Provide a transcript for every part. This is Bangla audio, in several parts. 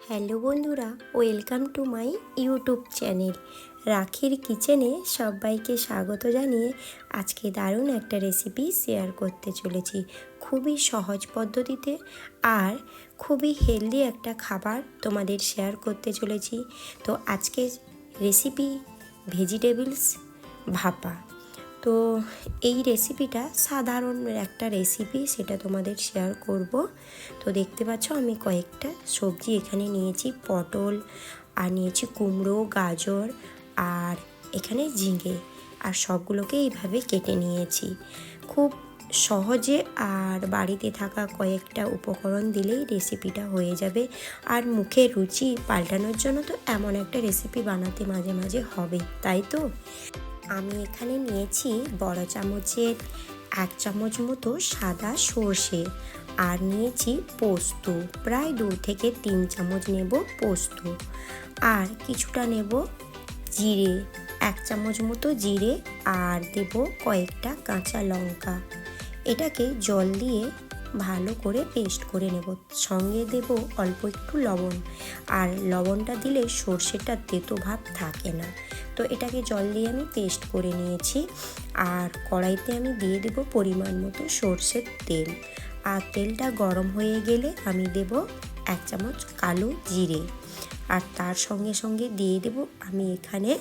হ্যালো বন্ধুরা, welcome to my YouTube channel রাখির কিচেনে সবাইকে স্বাগত জানিয়ে আজকে দারুণ একটা রেসিপি শেয়ার করতে চলেছি। খুবই সহজ পদ্ধতিতে আর খুবই হেলদি একটা খাবার তোমাদের শেয়ার করতে চলেছি। তো আজকে রেসিপি ভেজিটেবলস ভাপা। তো এই রেসিপিটা সাধারণ একটা রেসিপি, সেটা তোমাদের শেয়ার করব। তো দেখতে পাচ্ছ আমি কয়েকটা সবজি এখানে নিয়েছি, পটল আর নিয়েছি কুমড়ো, গাজর আর এখানে ঝিঙে, আর সবগুলোকে এইভাবে কেটে নিয়েছি। খুব সহজে আর বাড়িতে থাকা কয়েকটা উপকরণ দিলেই রেসিপিটা হয়ে যাবে। আর মুখে রুচি পাল্টানোর জন্য তো এমন একটা রেসিপি বানাতে মাঝে মাঝে হবে, তাই তো। আমি এখানে নিয়েছি বড় চামচের 1 চামচ মতো সাদা সর্ষে, আর নিয়েছি পোস্ত, প্রায় 2 থেকে 3 চামচ নেব পোস্ত, আর কিছুটা নেব জিরে, 1 চামচ মতো জিরে, আর দেব কয়েকটা কাঁচা লঙ্কা। এটাকে জল দিয়ে ভালো করে পেস্ট করে নেব। সঙ্গে দেব অল্প একটু লবণ, আর লবণটা দিলে সর্ষেটা তেতো ভাব থাকে না। তো এটাকে জল দিয়ে আমি পেস্ট করে নিয়েছি। আর কড়াইতে আমি দিয়ে দেব পরিমাণ মতো সর্ষের তেল, আর তেলটা গরম হয়ে গেলে আমি দেব 1 চামচ কালো জিরে, আর তার সঙ্গে সঙ্গে দিয়ে দেব আমি এখানে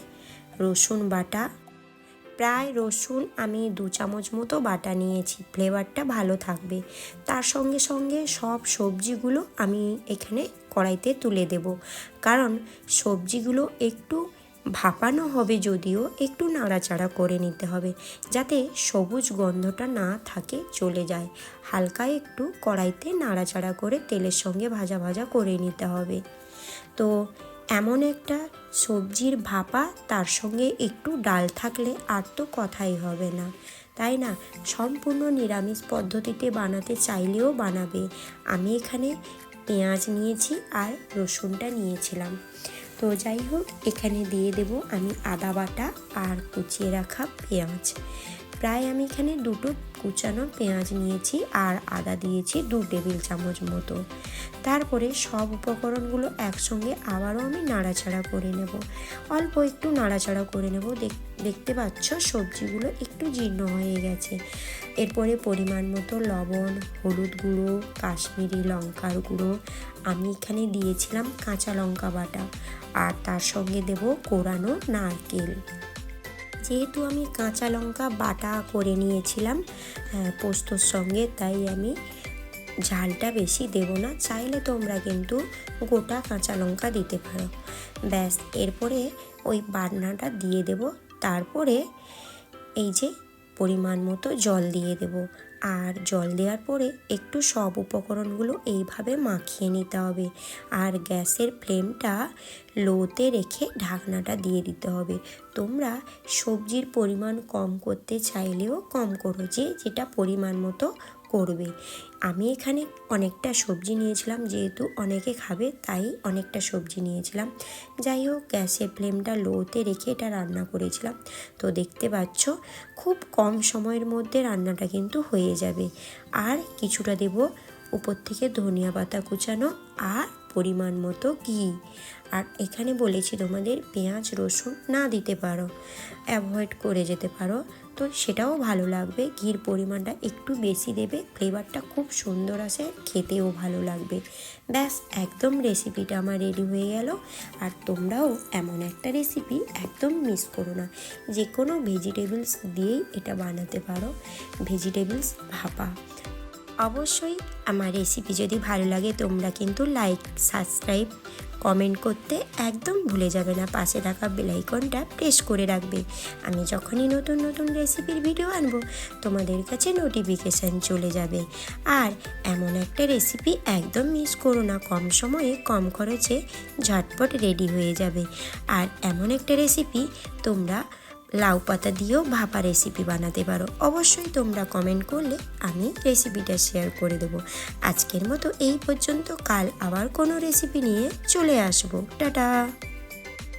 রসুন বাটা। প্রায় রসুন আমি 2 চামচ মতো বাটা নিয়েছি, ফ্লেভারটা ভালো থাকবে। তার সঙ্গে সঙ্গে সব সবজিগুলো আমি এখানে কড়াইতে তুলে দেব, কারণ সবজিগুলো একটু ভাপানো হবে, যদিও একটু নাড়াচাড়া করে নিতে হবে যাতে সবুজ গন্ধটা না থাকে, চলে যায়। হালকা একটু কড়াইতে নাড়াচাড়া করে তেলের সঙ্গে ভাজা ভাজা করে নিতে হবে। তো এমন একটা সবজির ভাপা, তার সঙ্গে একটু ডাল থাকলে আর তো কথাই হবে না, তাই না? সম্পূর্ণ নিরামিষ পদ্ধতিতে বানাতে চাইলেও বানাবে। আমি এখানে পেঁয়াজ নিয়েছি আর রসুনটা নিয়েছিলাম। তো যাই হোক, এখানে দিয়ে দেব আমি আদা বাটা আর কুচিয়ে রাখা পেঁয়াজ। প্রায় আমি এখানে 2টো কুচানো পেঁয়াজ নিয়েছি, আর আদা দিয়েছি 2 টেবিল চামচ মতো। তারপরে সব উপকরণগুলো একসঙ্গে আবারও আমি নাড়াচাড়া করে নেব, অল্প একটু নাড়াচাড়া করে নেব। দেখতে পাচ্ছ সবজিগুলো একটু জীর্ণ হয়ে গেছে। এরপরে পরিমাণ মতো লবণ, হলুদ গুঁড়ো, কাশ্মীরি লঙ্কার গুঁড়ো, আমি এখানে দিয়েছিলাম কাঁচা লঙ্কা বাটা, আর তার সঙ্গে দেব কোরানো নারকেল। যেহেতু আমি কাঁচা লঙ্কা বাটা করে নিয়েছিলাম পোস্তর সঙ্গে, তাই আমি ঝালটা বেশি দেব না। চাইলে তোমরা কিন্তু গোটা কাঁচা লঙ্কা দিতে পারো। ব্যাস, এরপরে ওই বাটনাটা দিয়ে দেব। তারপরে এই যে পরিমাণ মতো জল দিয়ে দেব, আর জল দেওয়ার পরে একটু সব উপকরণগুলো এইভাবে মাখিয়ে নিতে হবে। আর গ্যাসের ফ্লেমটা লোতে রেখে ঢাকনাটা দিয়ে দিতে হবে। তোমরা সবজির পরিমাণ কম করতে চাইলেও কম করো, যেটা পরিমাণ মতো করবে। আমি এখানে অনেকটা সবজি নিয়েছিলাম, যেহেতু অনেকে খাবে তাই অনেকটা সবজি নিয়েছিলাম। যাই হোক, গ্যাসের ফ্লেমটা লোতে রেখে এটা রান্না করেছিলাম। তো দেখতে পাচ্ছ খুব কম সময়ের মধ্যে রান্নাটা কিন্তু হয়ে যাবে। আর কিছুটা দেব উপর থেকে ধনিয়া পাতা কুচানো, আর পরিমাণ মতো ঘি। আর এখানে বলেছি তোমাদের পেঁয়াজ রসুন না দিতে পারো, অ্যাভয়েড করে যেতে পারো, তো সেটাও ভালো লাগবে। ঘির পরিমাণটা একটু বেশি দেবে, ফ্লেভারটা খুব সুন্দর আসে, খেতেও ভালো লাগবে। ব্যাস, একদম রেসিপিটা আমার রেডি হয়ে গেল। আর তোমরাও এমন একটা রেসিপি একদম মিস করো না। যে কোনো ভেজিটেবলস দিয়েই এটা বানাতে পারো, ভেজিটেবলস ভাপা। অবশ্যই আমার রেসিপি যদি ভালো লাগে তোমরা কিন্তু লাইক, সাবস্ক্রাইব, কমেন্ট করতে একদম ভুলে যাবে না। পাশে থাকা বেল আইকনটা প্রেস করে রাখবে। আমি যখনই নতুন নতুন রেসিপির ভিডিও আনবো তোমাদের কাছে নোটিফিকেশান চলে যাবে। আর এমন একটা রেসিপি একদম মিস করো না, কম সময়ে কম খরচে ঝটপট রেডি হয়ে যাবে। আর এমন একটা রেসিপি তোমরা লাউ পাতা দিয়েও ভাপা রেসিপি বানাতে পারো। অবশ্যই তোমরা কমেন্ট করলে আমি রেসিপিটা শেয়ার করে দেবো। আজকের মতো এই পর্যন্ত, কাল আবার কোনো রেসিপি নিয়ে চলে আসবো। টাটা।